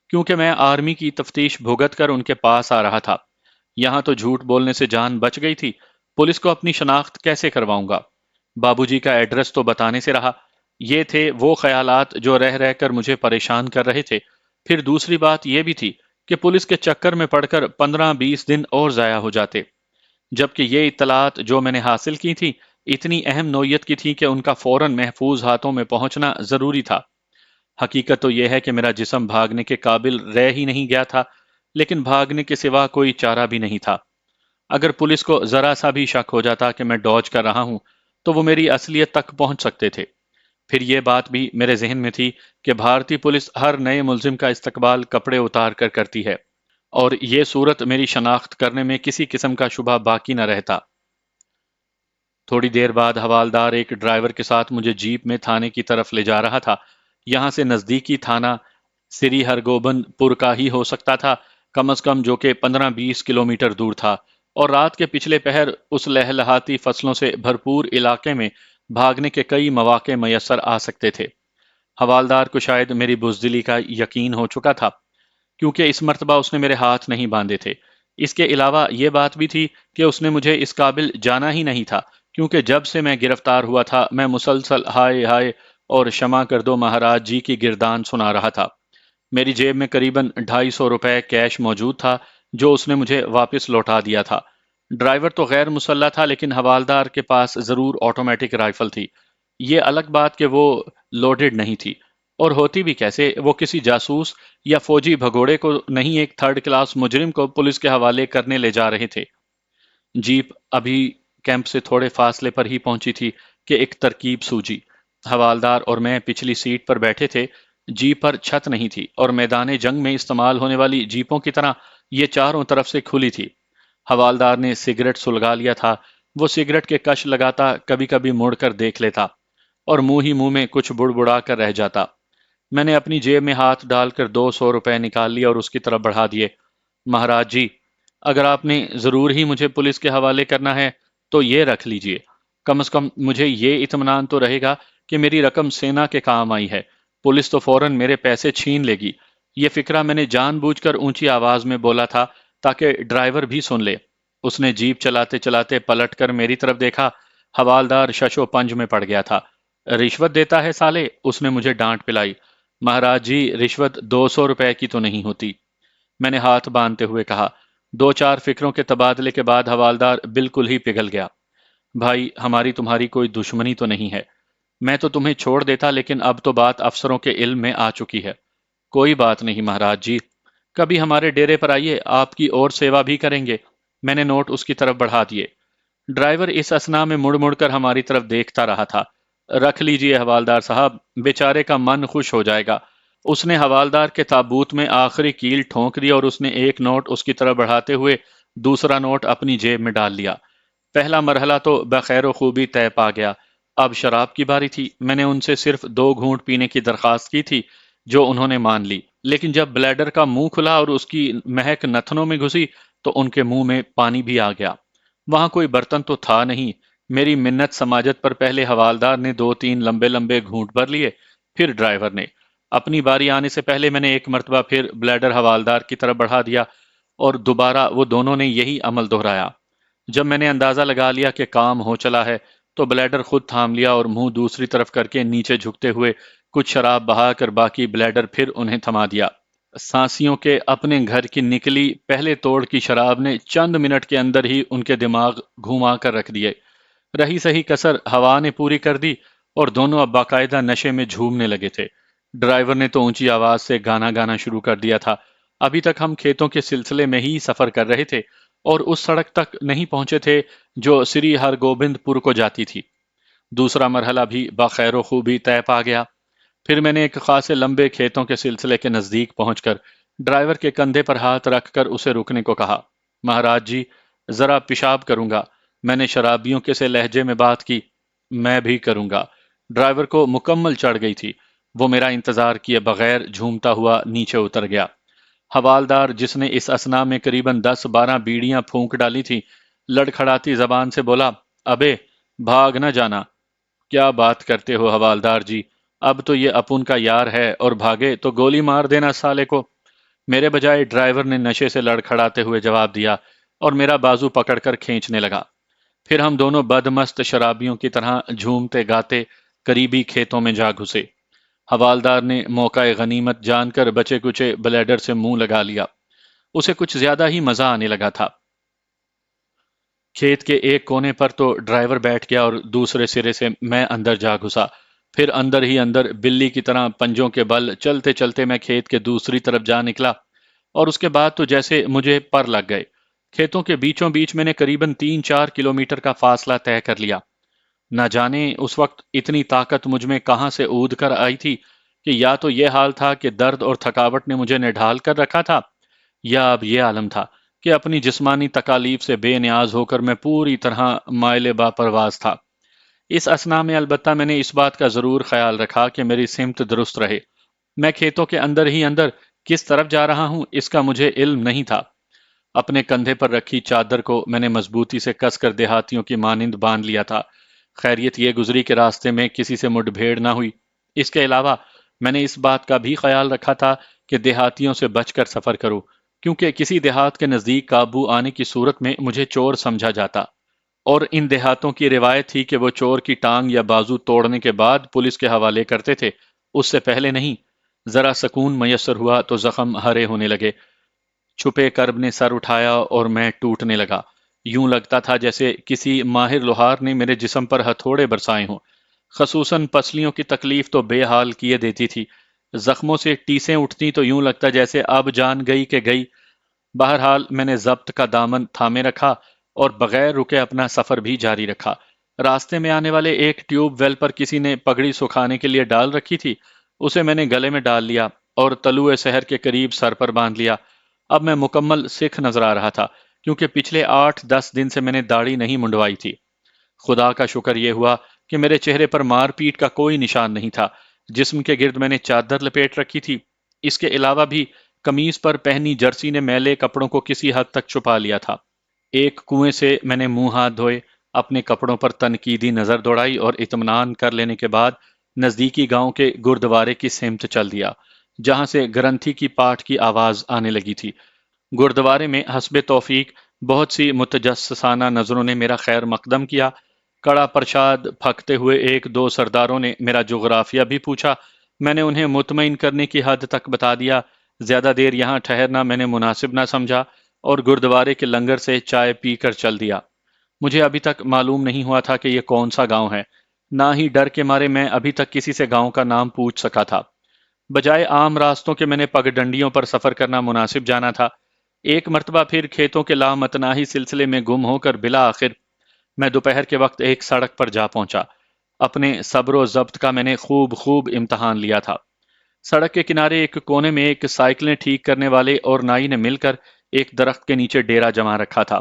Speaker 1: کیونکہ میں آرمی کی تفتیش بھگت کر ان کے پاس آ رہا تھا۔ یہاں تو جھوٹ بولنے سے جان بچ گئی تھی، پولیس کو اپنی شناخت کیسے کرواؤں گا؟ بابو جی کا ایڈریس تو بتانے سے رہا۔ یہ تھے وہ خیالات جو رہ رہ کر مجھے پریشان کر رہے تھے۔ پھر دوسری بات یہ بھی تھی کہ پولیس کے چکر میں پڑ کر 15-20 دن اور ضائع ہو جاتے، جبکہ یہ اطلاعات جو میں نے حاصل کی تھی اتنی اہم نوعیت کی تھی کہ ان کا فوراً محفوظ ہاتھوں میں پہنچنا ضروری تھا۔ حقیقت تو یہ ہے کہ میرا جسم بھاگنے کے قابل رہ ہی نہیں گیا تھا، لیکن بھاگنے کے سوا کوئی چارہ بھی نہیں تھا۔ اگر پولیس کو ذرا سا بھی شک ہو جاتا کہ میں ڈوج کر رہا ہوں تو وہ میری اصلیت تک پہنچ سکتے تھے۔ پھر یہ بات بھی میرے ذہن میں تھی کہ بھارتی پولیس ہر نئے ملزم کا استقبال کپڑے اتار کر کرتی ہے، اور یہ صورت میری شناخت کرنے میں کسی قسم کا شبہ باقی نہ رہتا۔ تھوڑی دیر بعد حوالدار ایک ڈرائیور کے ساتھ مجھے جیپ میں تھانے کی طرف لے جا رہا تھا۔ یہاں سے نزدیکی تھانہ سری ہرگوبند پور کا ہی ہو سکتا تھا، کم از کم، جو کہ 15-20 کلومیٹر دور تھا، اور رات کے پچھلے پہر اس لہلہاتی فصلوں سے بھرپور علاقے میں بھاگنے کے کئی مواقع میسر آ سکتے تھے۔ حوالدار کو شاید میری بزدلی کا یقین ہو چکا تھا، کیونکہ اس مرتبہ اس نے میرے ہاتھ نہیں باندھے تھے۔ اس کے علاوہ یہ بات بھی تھی کہ اس نے مجھے اس قابل جانا ہی نہیں تھا، کیونکہ جب سے میں گرفتار ہوا تھا میں مسلسل ہائے ہائے اور شمع کر دو مہاراج جی کی گردان سنا رہا تھا۔ میری جیب میں قریباً 250 روپے کیش موجود تھا جو اس نے مجھے واپس لوٹا دیا تھا۔ ڈرائیور تو غیر مسلح تھا، لیکن حوالدار کے پاس ضرور آٹومیٹک رائفل تھی۔ یہ الگ بات کہ وہ لوڈڈ نہیں تھی، اور ہوتی بھی کیسے؟ وہ کسی جاسوس یا فوجی بھگوڑے کو نہیں، ایک تھرڈ کلاس مجرم کو پولیس کے حوالے کرنے لے جا رہے تھے۔ جیپ ابھی کیمپ سے تھوڑے فاصلے پر ہی پہنچی تھی کہ ایک ترکیب سوجی۔ حوالدار اور میں پچھلی سیٹ پر بیٹھے تھے۔ جیپ پر چھت نہیں تھی، اور میدان جنگ میں استعمال ہونے والی جیپوں کی طرح یہ چاروں طرف سے کھلی تھی۔ حوالدار نے سگریٹ سلگا لیا تھا۔ وہ سگریٹ کے کش لگاتا، کبھی کبھی مڑ کر دیکھ لیتا، اور منہ ہی منہ میں کچھ بڑبڑا کر رہ جاتا۔ میں نے اپنی جیب میں ہاتھ ڈال کر 200 روپے نکال لیے اور اس کی طرف بڑھا دیے۔ مہاراج جی، اگر آپ نے ضرور ہی مجھے پولیس کے حوالے کرنا ہے تو یہ رکھ لیجئے، کم از کم مجھے یہ اطمینان تو رہے گا کہ میری رقم سینا کے کام آئی ہے۔ پولیس تو فوراً میرے پیسے چھین لے گی۔ یہ فکرہ میں نے جان بوجھ کر اونچی آواز میں بولا تھا تاکہ ڈرائیور بھی سن لے۔ اس نے جیپ چلاتے چلاتے پلٹ کر میری طرف دیکھا۔ حوالدار شش و پنج میں پڑ گیا تھا۔ رشوت دیتا ہے سالے، اس نے مجھے ڈانٹ پلائی۔ مہاراج جی، رشوت 200 روپے کی تو نہیں ہوتی، میں نے ہاتھ باندھتے ہوئے کہا۔ دو چار فکروں کے تبادلے کے بعد حوالدار بالکل ہی پگھل گیا۔ بھائی، ہماری تمہاری کوئی دشمنی تو نہیں ہے، میں تو تمہیں چھوڑ دیتا، لیکن اب تو بات افسروں کے علم میں آ چکی ہے۔ کوئی بات نہیں مہاراج جی، کبھی ہمارے ڈیرے پر آئیے، آپ کی اور سیوا بھی کریں گے۔ میں نے نوٹ اس کی طرف بڑھا دیے۔ ڈرائیور اس اثنا میں مڑ مڑ کر ہماری طرف دیکھتا رہا تھا۔ رکھ لیجئے حوالدار صاحب، بیچارے کا من خوش ہو جائے گا۔ اس نے حوالدار کے تابوت میں آخری کیل ٹھونک دی اور اس نے ایک نوٹ اس کی طرف بڑھاتے ہوئے دوسرا نوٹ اپنی جیب میں ڈال لیا۔ پہلا مرحلہ تو بخیر و خوبی طے پا گیا۔ اب شراب کی باری تھی۔ میں نے ان سے صرف 2 گھونٹ پینے کی درخواست کی تھی، جو انہوں نے مان لی، لیکن جب بلیڈر کا منہ کھلا اور اس کی مہک نتنوں میں گھسی تو ان کے منہ میں پانی بھی آ گیا۔ وہاں کوئی برتن تو تھا نہیں۔ میری منت سماجت پر پہلے حوالدار نے 2 3 لمبے لمبے گھونٹ بھر لیے، پھر ڈرائیور نے۔ اپنی باری آنے سے پہلے میں نے ایک مرتبہ پھر بلیڈر حوالدار کی طرف بڑھا دیا اور دوبارہ وہ دونوں نے یہی عمل دہرایا۔ جب میں نے اندازہ لگا لیا کہ کام ہو چلا ہے تو بلیڈر خود تھام لیا اور منہ دوسری طرف کر کے نیچے جھکتے ہوئے کچھ شراب بہا کر باقی بلیڈر پھر انہیں تھما دیا۔ سانسیوں کے اپنے گھر کی نکلی پہلے توڑ کی شراب نے چند منٹ کے اندر ہی ان کے دماغ گھما کر رکھ دیے۔ رہی سہی کسر ہوا نے پوری کر دی اور دونوں اب باقاعدہ نشے میں جھومنے لگے تھے۔ ڈرائیور نے تو اونچی آواز سے گانا گانا شروع کر دیا تھا۔ ابھی تک ہم کھیتوں کے سلسلے میں ہی سفر کر رہے تھے اور اس سڑک تک نہیں پہنچے تھے جو سری ہر گوبند پور کو جاتی تھی۔ دوسرا مرحلہ بھی بخیر و خوبی طے پا گیا۔ پھر میں نے ایک خاصے لمبے کھیتوں کے سلسلے کے نزدیک پہنچ کر ڈرائیور کے کندھے پر ہاتھ رکھ کر اسے رکنے کو کہا۔ مہاراج جی، ذرا پیشاب کروں گا۔ میں نے شرابیوں کے سے لہجے میں بات کی۔ میں بھی کروں گا۔ ڈرائیور کو مکمل چڑھ گئی تھی۔ وہ میرا انتظار کیے بغیر جھومتا ہوا نیچے اتر گیا۔ حوالدار، جس نے اس اثنا میں قریباً 10 12 بیڑیاں پھونک ڈالی تھی، لڑکھڑاتی زبان سے بولا، ابے بھاگ نہ جانا۔ کیا بات کرتے ہو حوالدار جی، اب تو یہ اپن کا یار ہے اور بھاگے تو گولی مار دینا سالے کو۔ میرے بجائے ڈرائیور نے نشے سے لڑکھڑاتے ہوئے جواب دیا اور میرا بازو پکڑ کر کھینچنے لگا۔ پھر ہم دونوں بدمست شرابیوں کی طرح جھومتے گاتے قریبی کھیتوں میں جا گھسے۔ حوالدار نے موقع غنیمت جان کر بچے کچے بلیڈر سے منہ لگا لیا۔ اسے کچھ زیادہ ہی مزہ آنے لگا تھا۔ کھیت کے ایک کونے پر تو ڈرائیور بیٹھ گیا اور دوسرے سرے سے میں اندر جا گھسا۔ پھر اندر ہی اندر بلی کی طرح پنجوں کے بل چلتے چلتے میں کھیت کے دوسری طرف جا نکلا اور اس کے بعد تو جیسے مجھے پر لگ گئے۔ کھیتوں کے بیچوں بیچ میں نے قریباً 3 4 کلومیٹر کا فاصلہ طے کر لیا۔ نہ جانے اس وقت اتنی طاقت مجھ میں کہاں سے اود کر آئی تھی کہ یا تو یہ حال تھا کہ درد اور تھکاوٹ نے مجھے نڈھال کر رکھا تھا، یا اب یہ عالم تھا کہ اپنی جسمانی تکالیف سے بے نیاز ہو کر میں پوری طرح مائل با پرواز تھا۔ اس اثنا میں البتہ میں نے اس بات کا ضرور خیال رکھا کہ میری سمت درست رہے۔ میں کھیتوں کے اندر ہی اندر کس طرف جا رہا ہوں اس کا مجھے علم نہیں تھا۔ اپنے کندھے پر رکھی چادر کو میں نے مضبوطی سے کس کر دیہاتیوں کی مانند باندھ لیا تھا۔ خیریت یہ گزری کہ راستے میں کسی سے مڈ بھیڑ نہ ہوئی۔ اس کے علاوہ میں نے اس بات کا بھی خیال رکھا تھا کہ دیہاتیوں سے بچ کر سفر کروں، کیونکہ کسی دیہات کے نزدیک قابو آنے کی صورت میں مجھے چور سمجھا جاتا، اور ان دیہاتوں کی روایت تھی کہ وہ چور کی ٹانگ یا بازو توڑنے کے بعد پولیس کے حوالے کرتے تھے، اس سے پہلے نہیں۔ ذرا سکون میسر ہوا تو زخم ہرے ہونے لگے۔ چھپے کرب نے سر اٹھایا اور میں ٹوٹنے لگا۔ یوں لگتا تھا جیسے کسی ماہر لوہار نے میرے جسم پر ہتھوڑے برسائے ہوں۔ خصوصاً پسلیوں کی تکلیف تو بے حال کیے دیتی تھی۔ زخموں سے ٹیسیں اٹھتی تو یوں لگتا جیسے اب جان گئی کہ گئی۔ بہرحال میں نے ضبط کا دامن تھامے رکھا اور بغیر رکے اپنا سفر بھی جاری رکھا۔ راستے میں آنے والے ایک ٹیوب ویل پر کسی نے پگڑی سکھانے کے لیے ڈال رکھی تھی، اسے میں نے گلے میں ڈال لیا اور طلوع سحر کے قریب سر پر باندھ لیا۔ اب میں مکمل سکھ نظر آ رہا تھا، کیونکہ پچھلے 8 10 دن سے میں نے داڑھی نہیں منڈوائی تھی۔ خدا کا شکر یہ ہوا کہ میرے چہرے پر مار پیٹ کا کوئی نشان نہیں تھا۔ جسم کے گرد میں نے چادر لپیٹ رکھی تھی۔ اس کے علاوہ بھی قمیض پر پہنی جرسی نے میلے کپڑوں کو کسی حد تک چھپا لیا تھا۔ ایک کنویں سے میں نے منہ ہاتھ دھوئے، اپنے کپڑوں پر تنقیدی نظر دوڑائی اور اطمینان کر لینے کے بعد نزدیکی گاؤں کے گردوارے کی سمت چل دیا، جہاں سے گرنتھی کی پاٹ کی آواز آنے لگی تھی۔ گردوارے میں حسب توفیق بہت سی متجسسانہ نظروں نے میرا خیر مقدم کیا۔ کڑا پرشاد پھکتے ہوئے 1 2 سرداروں نے میرا جغرافیہ بھی پوچھا۔ میں نے انہیں مطمئن کرنے کی حد تک بتا دیا۔ زیادہ دیر یہاں ٹھہرنا میں نے مناسب نہ سمجھا اور گردوارے کے لنگر سے چائے پی کر چل دیا۔ مجھے ابھی تک معلوم نہیں ہوا تھا کہ یہ کون سا گاؤں ہے، نہ ہی ڈر کے مارے میں ابھی تک کسی سے گاؤں کا نام پوچھ سکا تھا۔ بجائے عام راستوں کے میں نے پگ ڈنڈیوں پر سفر کرنا مناسب جانا تھا۔ ایک مرتبہ پھر کھیتوں کے لامتناہی سلسلے میں گم ہو کر بلا آخر میں دوپہر کے وقت ایک سڑک پر جا پہنچا۔ اپنے صبر و ضبط کا میں نے خوب امتحان لیا تھا۔ سڑک کے کنارے ایک کونے میں ایک سائیکلیں ٹھیک کرنے والے اور نائی نے مل کر ایک درخت کے نیچے ڈیرا جما رکھا تھا۔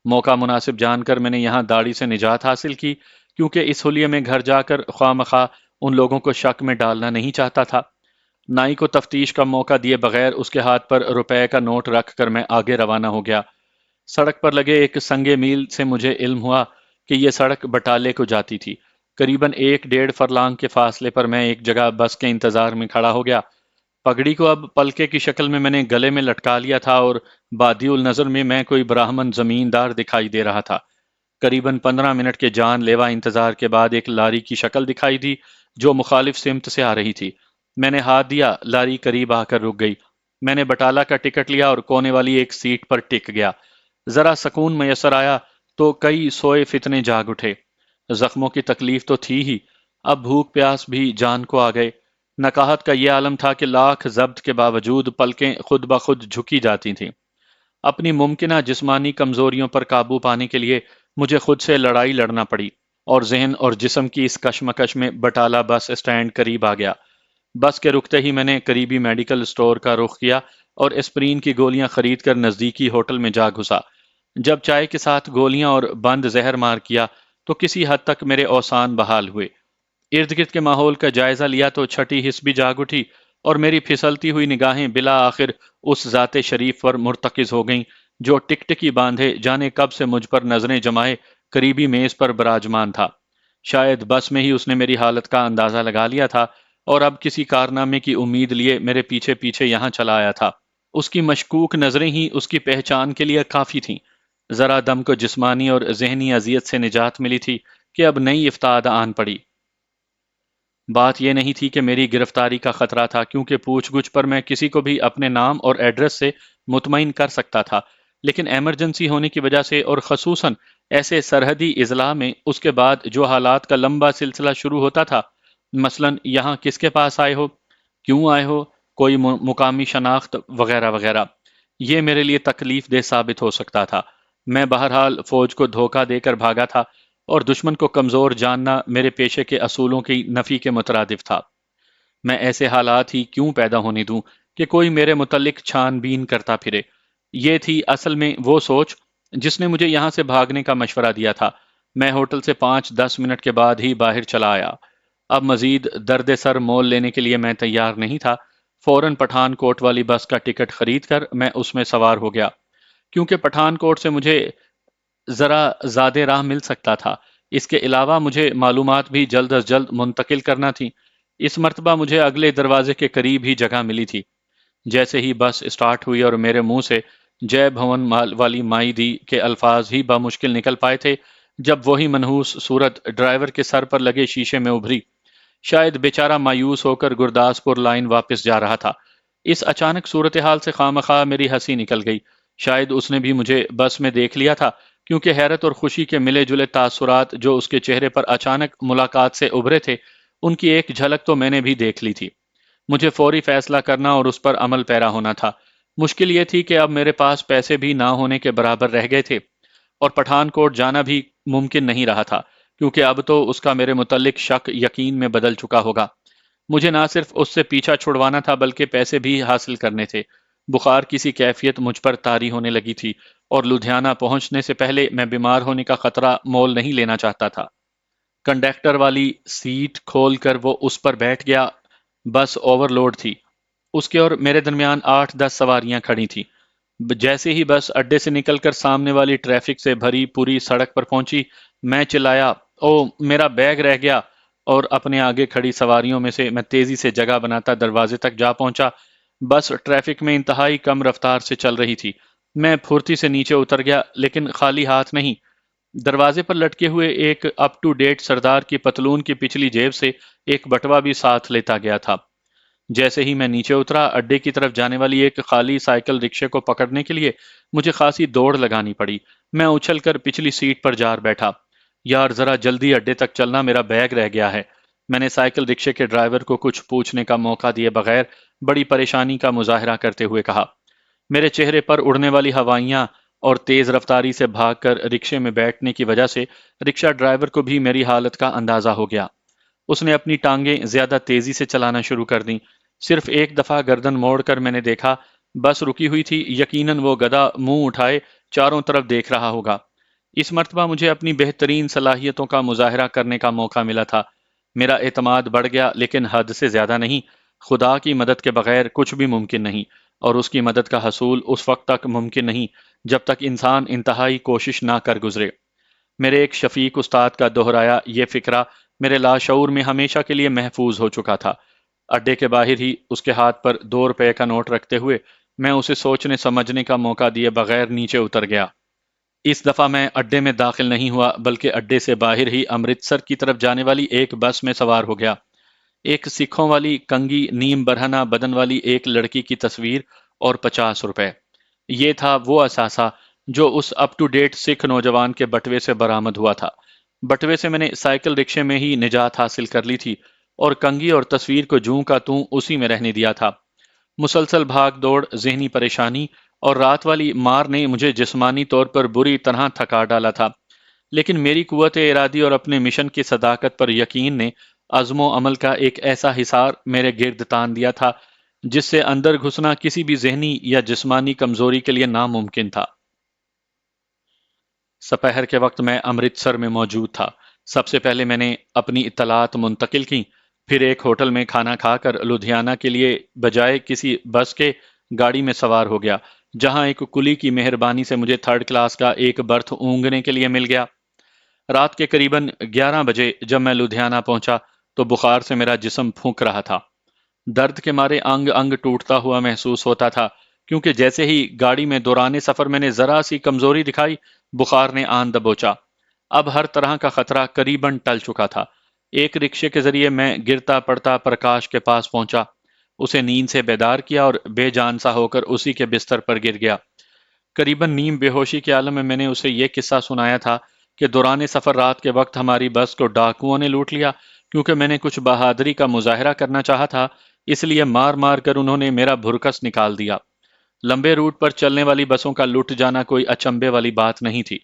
Speaker 1: موقع مناسب جان کر میں نے یہاں داڑھی سے نجات حاصل کی، کیونکہ اس حلیے میں گھر جا کر خواہ مخواہ ان لوگوں کو شک میں ڈالنا نہیں چاہتا تھا۔ نائی کو تفتیش کا موقع دیے بغیر اس کے ہاتھ پر روپے کا نوٹ رکھ کر میں آگے روانہ ہو گیا۔ سڑک پر لگے ایک سنگ میل سے مجھے علم ہوا کہ یہ سڑک بٹالے کو جاتی تھی۔ قریباً 1-1.5 فرلانگ کے فاصلے پر میں ایک جگہ بس کے انتظار میں کھڑا ہو گیا۔ پگڑی کو اب پلکے کی شکل میں نے گلے میں لٹکا لیا تھا اور بادی النظر میں کوئی براہمن زمیندار دکھائی دے رہا تھا۔ قریباً 15 منٹ کے جان لیوا انتظار کے بعد ایک لاری کی شکل دکھائی دی جو مخالف سمت سے آ رہی تھی۔ میں نے ہاتھ دیا، لاری قریب آ کر رک گئی۔ میں نے بٹالہ کا ٹکٹ لیا اور کونے والی ایک سیٹ پر ٹک گیا۔ ذرا سکون میسر آیا تو کئی سوئے فتنے جاگ اٹھے۔ زخموں کی تکلیف تو تھی ہی، اب بھوک پیاس بھی جان کو آ گئے۔ نکاہت کا یہ عالم تھا کہ لاکھ ضبط کے باوجود پلکیں خود بخود جھکی جاتی تھیں۔ اپنی ممکنہ جسمانی کمزوریوں پر قابو پانے کے لیے مجھے خود سے لڑائی لڑنا پڑی، اور ذہن اور جسم کی اس کشمکش میں بٹالہ بس اسٹینڈ قریب آ گیا۔ بس کے رکتے ہی میں نے قریبی میڈیکل سٹور کا رخ کیا اور اسپرین کی گولیاں خرید کر نزدیکی ہوٹل میں جا گھسا۔ جب چائے کے ساتھ گولیاں اور بند زہر مار کیا تو کسی حد تک میرے اوسان بحال ہوئے۔ ارد گرد کے ماحول کا جائزہ لیا تو چھٹی حس بھی جاگ اٹھی اور میری پھسلتی ہوئی نگاہیں بلا آخر اس ذات شریف پر مرتکز ہو گئیں جو ٹکٹکی باندھے جانے کب سے مجھ پر نظریں جمائے قریبی میز پر براجمان تھا۔ شاید بس میں ہی اس نے میری حالت کا اندازہ لگا لیا تھا اور اب کسی کارنامے کی امید لیے میرے پیچھے پیچھے یہاں چلا آیا تھا۔ اس کی مشکوک نظریں ہی اس کی پہچان کے لیے کافی تھیں۔ ذرا دم کو جسمانی اور ذہنی اذیت سے نجات ملی تھی کہ اب نئی افتاد آن پڑی۔ بات یہ نہیں تھی کہ میری گرفتاری کا خطرہ تھا، کیونکہ پوچھ گچھ پر میں کسی کو بھی اپنے نام اور ایڈریس سے مطمئن کر سکتا تھا، لیکن ایمرجنسی ہونے کی وجہ سے اور خصوصاً ایسے سرحدی اضلاع میں اس کے بعد جو حالات کا لمبا سلسلہ شروع ہوتا تھا، مثلاً یہاں کس کے پاس آئے ہو، کیوں آئے ہو، کوئی مقامی شناخت وغیرہ وغیرہ، یہ میرے لیے تکلیف دہ ثابت ہو سکتا تھا۔ میں بہرحال فوج کو دھوکہ دے کر بھاگا تھا اور دشمن کو کمزور جاننا میرے پیشے کے اصولوں کی نفی کے مترادف تھا۔ میں ایسے حالات ہی کیوں پیدا ہونے دوں کہ کوئی میرے متعلق چھان بین کرتا پھرے۔ یہ تھی اصل میں وہ سوچ جس نے مجھے یہاں سے بھاگنے کا مشورہ دیا تھا۔ میں ہوٹل سے 5-10 منٹ کے بعد ہی باہر چلا آیا۔ اب مزید درد سر مول لینے کے لیے میں تیار نہیں تھا۔ فوراً پٹھان کوٹ والی بس کا ٹکٹ خرید کر میں اس میں سوار ہو گیا، کیونکہ پٹھان کوٹ سے مجھے ذرا زیادہ راہ مل سکتا تھا۔ اس کے علاوہ مجھے معلومات بھی جلد از جلد منتقل کرنا تھی۔ اس مرتبہ مجھے اگلے دروازے کے قریب ہی جگہ ملی تھی۔ جیسے ہی بس اسٹارٹ ہوئی اور میرے منہ سے جے بھون والی مائی دی کے الفاظ ہی بمشکل نکل پائے تھے، جب وہی منحوس صورت ڈرائیور کے سر پر لگے شیشے میں ابھری۔ شاید بیچارہ مایوس ہو کر گرداسپور لائن واپس جا رہا تھا۔ اس اچانک صورتحال سے خواہ میری ہنسی نکل گئی۔ شاید اس نے بھی مجھے بس میں دیکھ لیا تھا، کیونکہ حیرت اور خوشی کے ملے جلے تاثرات جو اس کے چہرے پر اچانک ملاقات سے ابھرے تھے، ان کی ایک جھلک تو میں نے بھی دیکھ لی تھی۔ مجھے فوری فیصلہ کرنا اور اس پر عمل پیرا ہونا تھا۔ مشکل یہ تھی کہ اب میرے پاس پیسے بھی نہ ہونے کے برابر رہ گئے تھے اور پٹھان کوٹ جانا بھی ممکن نہیں رہا تھا، کیونکہ اب تو اس کا میرے متعلق شک یقین میں بدل چکا ہوگا۔ مجھے نہ صرف اس سے پیچھا چھڑوانا تھا بلکہ پیسے بھی حاصل کرنے تھے۔ بخار کسی کیفیت مجھ پر طاری ہونے لگی تھی اور لدھیانہ پہنچنے سے پہلے میں بیمار ہونے کا خطرہ مول نہیں لینا چاہتا تھا۔ کنڈکٹر والی سیٹ کھول کر وہ اس پر بیٹھ گیا۔ بس اوور لوڈ تھی۔ اس کے اور میرے درمیان 8-10 سواریاں کھڑی تھیں۔ جیسے ہی بس اڈے سے نکل کر سامنے والی ٹریفک سے بھری پوری سڑک پر پہنچی، میں چلایا، او میرا بیگ رہ گیا، اور اپنے آگے کھڑی سواریوں میں سے میں تیزی سے جگہ بناتا دروازے تک جا پہنچا۔ بس ٹریفک میں انتہائی کم رفتار سے چل رہی تھی۔ میں پھرتی سے نیچے اتر گیا، لیکن خالی ہاتھ نہیں۔ دروازے پر لٹکے ہوئے ایک اپ ٹو ڈیٹ سردار کی پتلون کی پچھلی جیب سے ایک بٹوا بھی ساتھ لیتا گیا تھا۔ جیسے ہی میں نیچے اترا، اڈے کی طرف جانے والی ایک خالی سائیکل رکشے کو پکڑنے کے لیے مجھے خاصی دوڑ لگانی پڑی۔ میں اچھل کر پچھلی سیٹ پر جا بیٹھا۔ یار ذرا جلدی اڈے تک چلنا، میرا بیگ رہ گیا ہے، میں نے سائیکل رکشے کے ڈرائیور کو کچھ پوچھنے کا موقع دیے بغیر بڑی پریشانی کا مظاہرہ کرتے ہوئے کہا۔ میرے چہرے پر اڑنے والی ہوائیاں اور تیز رفتاری سے بھاگ کر رکشے میں بیٹھنے کی وجہ سے رکشہ ڈرائیور کو بھی میری حالت کا اندازہ ہو گیا۔ اس نے اپنی ٹانگیں زیادہ تیزی سے چلانا شروع کر دیں۔ صرف ایک دفعہ گردن موڑ کر میں نے دیکھا، بس رکی ہوئی تھی۔ یقیناً وہ گدھا منہ اٹھائے چاروں طرف دیکھ رہا ہوگا۔ اس مرتبہ مجھے اپنی بہترین صلاحیتوں کا مظاہرہ کرنے کا موقع ملا تھا۔ میرا اعتماد بڑھ گیا، لیکن حد سے زیادہ نہیں۔ خدا کی مدد کے بغیر کچھ بھی ممکن نہیں، اور اس کی مدد کا حصول اس وقت تک ممکن نہیں جب تک انسان انتہائی کوشش نہ کر گزرے۔ میرے ایک شفیق استاد کا دہرایا یہ فکرہ میرے لاشعور میں ہمیشہ کے لیے محفوظ ہو چکا تھا۔ اڈے کے باہر ہی اس کے ہاتھ پر 2 روپے کا نوٹ رکھتے ہوئے میں اسے سوچنے سمجھنے کا موقع دیے بغیر نیچے اتر گیا۔ اس دفعہ میں اڈے میں داخل نہیں ہوا، بلکہ اڈے سے باہر ہی امرتسر کی طرف جانے والی ایک بس میں سوار ہو گیا۔ ایک سکھوں والی کنگھی نیم برہنہ بدن والی ایک لڑکی کی تصویر اور 50 روپے۔ یہ تھا وہ اثاثہ جو اس اپ ٹو ڈیٹ سکھ نوجوان کے بٹوے سے برآمد ہوا تھا۔ بٹوے سے میں نے سائیکل رکشے میں ہی نجات حاصل کر لی تھی، اور کنگھی اور تصویر کو جوں کا توں اسی میں رہنے دیا تھا۔ مسلسل بھاگ دوڑ، ذہنی پریشانی اور رات والی مار نے مجھے جسمانی طور پر بری طرح تھکا ڈالا تھا، لیکن میری قوت ارادی اور اپنے مشن کی صداقت پر یقین نے عزم و عمل کا ایک ایسا حصار میرے گرد تان دیا تھا جس سے اندر گھسنا کسی بھی ذہنی یا جسمانی کمزوری کے لیے ناممکن تھا۔ سپہر کے وقت میں امرتسر میں موجود تھا۔ سب سے پہلے میں نے اپنی اطلاعات منتقل کیں، پھر ایک ہوٹل میں کھانا کھا کر لدھیانہ کے لیے بجائے کسی بس کے گاڑی میں سوار ہو گیا، جہاں ایک کلی کی مہربانی سے مجھے 3rd کلاس کا ایک برتھ اونگنے کے لیے مل گیا۔ رات کے قریباً 11 بجے جب میں لدھیانہ پہنچا تو بخار سے میرا جسم پھونک رہا تھا۔ درد کے مارے انگ انگ ٹوٹتا ہوا محسوس ہوتا تھا، کیونکہ جیسے ہی گاڑی میں دوران سفر میں نے ذرا سی کمزوری دکھائی، بخار نے آن دبوچا۔ اب ہر طرح کا خطرہ قریباً ٹل چکا تھا۔ ایک رکشے کے ذریعے میں گرتا پڑتا پرکاش کے پاس پہنچا، اسے نیند سے بیدار کیا اور بے جان سا ہو کر اسی کے بستر پر گر گیا۔ قریباً نیم بے ہوشی کے عالم میں نے اسے یہ قصہ سنایا تھا کہ دوران سفر رات کے وقت ہماری بس کو ڈاکوؤں نے لوٹ لیا۔ کیونکہ میں نے کچھ بہادری کا مظاہرہ کرنا چاہا تھا، اس لیے مار مار کر انہوں نے میرا بھرکس نکال دیا۔ لمبے روٹ پر چلنے والی بسوں کا لٹ جانا کوئی اچنبے والی بات نہیں تھی۔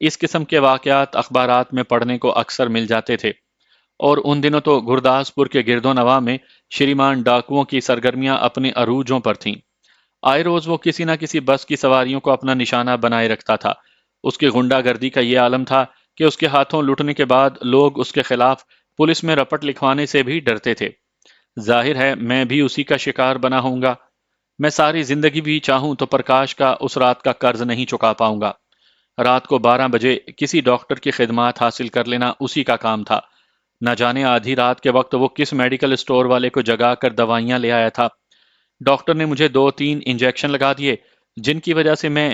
Speaker 1: اس قسم کے واقعات اخبارات میں پڑھنے کو اکثر مل جاتے تھے، اور ان دنوں تو گرداسپور کے گرد و نواح میں شریمان ڈاکوؤں کی سرگرمیاں اپنے عروجوں پر تھیں۔ آئے روز وہ کسی نہ کسی بس کی سواریوں کو اپنا نشانہ بنائے رکھتا تھا۔ اس کی غنڈہ گردی کا یہ عالم تھا کہ اس کے ہاتھوں لٹنے کے بعد لوگ اس کے خلاف پولیس میں رپٹ لکھوانے سے بھی ڈرتے تھے۔ ظاہر ہے میں بھی اسی کا شکار بنا ہوں گا۔ میں ساری زندگی بھی چاہوں تو پرکاش کا اس رات کا قرض نہیں چکا پاؤں گا۔ رات کو 12 بجے کسی ڈاکٹر کی خدمات حاصل کر لینا اسی کا کام تھا۔ نہ جانے آدھی رات کے وقت وہ کس میڈیکل اسٹور والے کو جگا کر دوائیاں لے آیا تھا۔ ڈاکٹر نے مجھے 2-3 انجیکشن لگا دیے، جن کی وجہ سے میں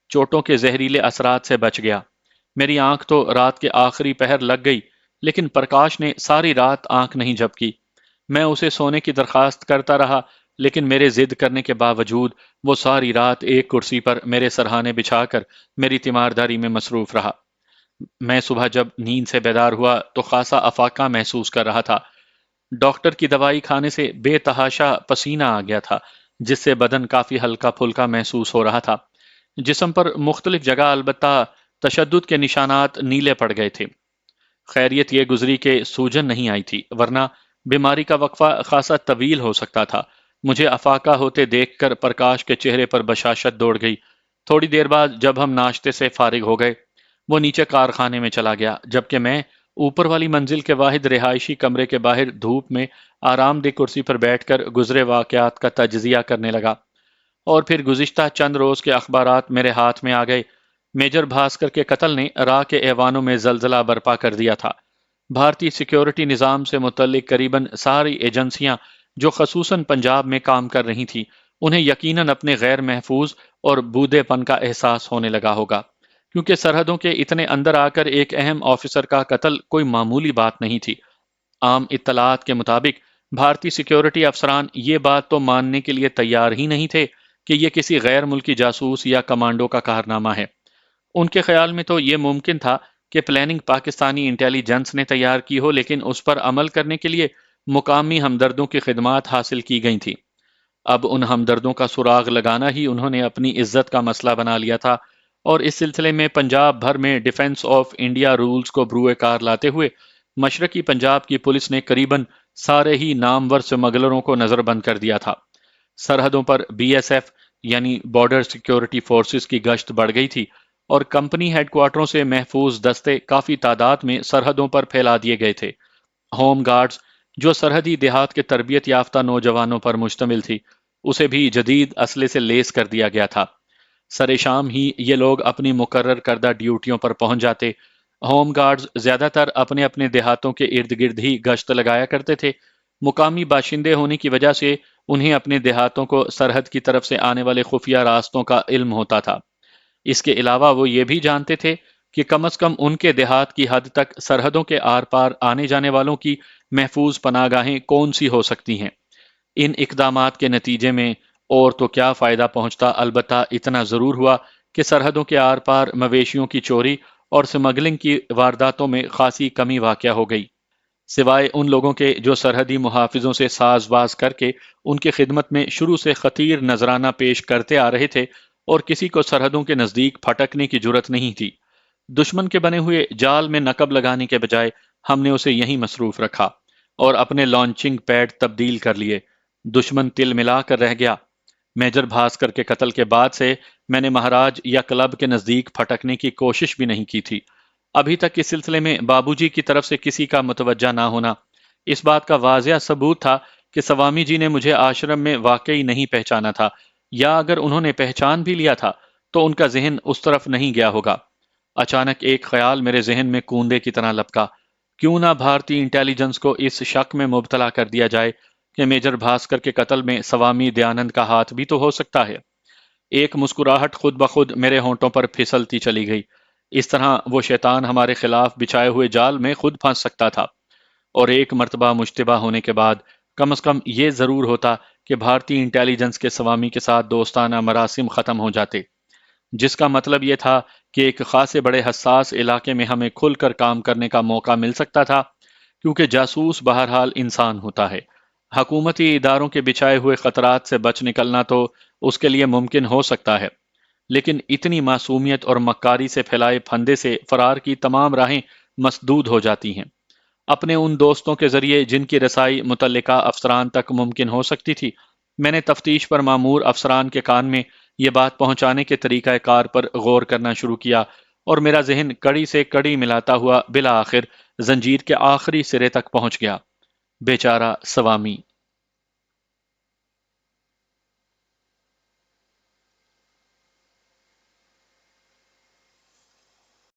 Speaker 1: چوٹوں کے زہریلے اثرات سے بچ گیا۔ میری آنکھ تو رات کے آخری پہر لگ گئی، لیکن پرکاش نے ساری رات آنکھ نہیں جھپکی۔ میں اسے سونے کی درخواست کرتا رہا، لیکن میرے ضد کرنے کے باوجود وہ ساری رات ایک کرسی پر میرے سرہانے بچھا کر میری تیمارداری میں مصروف رہا۔ میں صبح جب نیند سے بیدار ہوا تو خاصا افاقہ محسوس کر رہا تھا۔ ڈاکٹر کی دوائی کھانے سے بے تحاشا پسینہ آ گیا تھا، جس سے بدن کافی ہلکا پھلکا محسوس ہو رہا تھا۔ جسم پر مختلف جگہ البتہ تشدد کے نشانات نیلے پڑ گئے تھے۔ خیریت یہ گزری کہ سوجن نہیں آئی تھی، ورنہ بیماری کا وقفہ خاصا طویل ہو سکتا تھا۔ مجھے افاقہ ہوتے دیکھ کر پرکاش کے چہرے پر بشاشت دوڑ گئی۔ تھوڑی دیر بعد جب ہم ناشتے سے فارغ ہو گئے، وہ نیچے کارخانے میں چلا گیا، جبکہ میں اوپر والی منزل کے واحد رہائشی کمرے کے باہر دھوپ میں آرام دہ کرسی پر بیٹھ کر گزرے واقعات کا تجزیہ کرنے لگا۔ اور پھر گزشتہ چند روز کے اخبارات میرے ہاتھ میں آ گئے۔ میجر بھاسکر کے قتل نے راہ کے ایوانوں میں زلزلہ برپا کر دیا تھا۔ بھارتی سیکیورٹی نظام سے متعلق قریباً ساری ایجنسیاں جو خصوصاً پنجاب میں کام کر رہی تھیں، انہیں یقیناً اپنے غیر محفوظ اور بودے پن کا احساس ہونے لگا ہوگا، کیونکہ سرحدوں کے اتنے اندر آ کر ایک اہم آفیسر کا قتل کوئی معمولی بات نہیں تھی۔ عام اطلاعات کے مطابق بھارتی سیکیورٹی افسران یہ بات تو ماننے کے لیے تیار ہی نہیں تھے کہ یہ کسی غیر ملکی جاسوس یا کمانڈو کا کارنامہ ہے۔ ان کے خیال میں تو یہ ممکن تھا کہ پلاننگ پاکستانی انٹیلی جنس نے تیار کی ہو، لیکن اس پر عمل کرنے کے لیے مقامی ہمدردوں کی خدمات حاصل کی گئی تھیں۔ اب ان ہمدردوں کا سراغ لگانا ہی انہوں نے اپنی عزت کا مسئلہ بنا لیا تھا، اور اس سلسلے میں پنجاب بھر میں ڈیفنس آف انڈیا رولز کو بروئے کار لاتے ہوئے مشرقی پنجاب کی پولیس نے قریباً سارے ہی نامور سمگلروں کو نظر بند کر دیا تھا۔ سرحدوں پر BSF یعنی بارڈر سیکیورٹی فورسز کی گشت بڑھ گئی تھی، اور کمپنی ہیڈ کوارٹروں سے محفوظ دستے کافی تعداد میں سرحدوں پر پھیلا دیے گئے تھے۔ ہوم گارڈز، جو سرحدی دیہات کے تربیت یافتہ نوجوانوں پر مشتمل تھی، اسے بھی جدید اسلحے سے لیس کر دیا گیا تھا۔ سر شام ہی یہ لوگ اپنی مقرر کردہ ڈیوٹیوں پر پہنچ جاتے۔ ہوم گارڈز زیادہ تر اپنے اپنے دیہاتوں کے ارد گرد ہی گشت لگایا کرتے تھے۔ مقامی باشندے ہونے کی وجہ سے انہیں اپنے دیہاتوں کو سرحد کی طرف سے آنے والے خفیہ راستوں کا علم ہوتا تھا۔ اس کے علاوہ وہ یہ بھی جانتے تھے کہ کم از کم ان کے دیہات کی حد تک سرحدوں کے آر پار آنے جانے والوں کی محفوظ پناہ گاہیں کون سی ہو سکتی ہیں۔ ان اقدامات کے نتیجے میں اور تو کیا فائدہ پہنچتا، البتہ اتنا ضرور ہوا کہ سرحدوں کے آر پار مویشیوں کی چوری اور سمگلنگ کی وارداتوں میں خاصی کمی واقع ہو گئی۔ سوائے ان لوگوں کے جو سرحدی محافظوں سے ساز باز کر کے ان کی خدمت میں شروع سے خطیر نذرانہ پیش کرتے آ رہے تھے، اور کسی کو سرحدوں کے نزدیک پھٹکنے کی جرت نہیں تھی۔ دشمن کے بنے ہوئے جال میں نقب لگانے کے بجائے ہم نے اسے یہیں مصروف رکھا اور اپنے لانچنگ پیڈ تبدیل کر لیے۔ دشمن تل ملا کر رہ گیا۔ میجر بھاسکر کے قتل کے بعد سے میں نے مہاراج یا کلب کے نزدیک پھٹکنے کی کوشش بھی نہیں کی تھی۔ ابھی تک اس سلسلے میں بابو جی کی طرف سے کسی کا متوجہ نہ ہونا اس بات کا واضح ثبوت تھا کہ سوامی جی نے مجھے آشرم میں واقعی نہیں پہچانا تھا، یا اگر انہوں نے پہچان بھی لیا تھا تو ان کا ذہن اس طرف نہیں گیا ہوگا۔ اچانک ایک خیال میرے ذہن میں کوندے کی طرح لپکا، کیوں نہ بھارتی انٹیلیجنس کو اس شک میں مبتلا کر دیا جائے کہ میجر بھاسکر کے قتل میں سوامی دیانند کا ہاتھ بھی تو ہو سکتا ہے۔ ایک مسکراہٹ خود بخود میرے ہونٹوں پر پھسلتی چلی گئی۔ اس طرح وہ شیطان ہمارے خلاف بچھائے ہوئے جال میں خود پھنس سکتا تھا، اور ایک مرتبہ مشتبہ ہونے کے بعد کم از کم یہ ضرور ہوتا کہ بھارتی انٹیلیجنس کے سوامی کے ساتھ دوستانہ مراسم ختم ہو جاتے، جس کا مطلب یہ تھا کہ ایک خاصے بڑے حساس علاقے میں ہمیں کھل کر کام کرنے کا موقع مل سکتا تھا، کیونکہ جاسوس بہرحال انسان ہوتا ہے۔ حکومتی اداروں کے بچھائے ہوئے خطرات سے بچ نکلنا تو اس کے لیے ممکن ہو سکتا ہے، لیکن اتنی معصومیت اور مکاری سے پھیلائے پھندے سے فرار کی تمام راہیں مسدود ہو جاتی ہیں۔ اپنے ان دوستوں کے ذریعے جن کی رسائی متعلقہ افسران تک ممکن ہو سکتی تھی، میں نے تفتیش پر مامور افسران کے کان میں یہ بات پہنچانے کے طریقہ کار پر غور کرنا شروع کیا، اور میرا ذہن کڑی سے کڑی ملاتا ہوا بالآخر زنجیر کے آخری سرے تک پہنچ گیا۔ بیچارہ سوامی!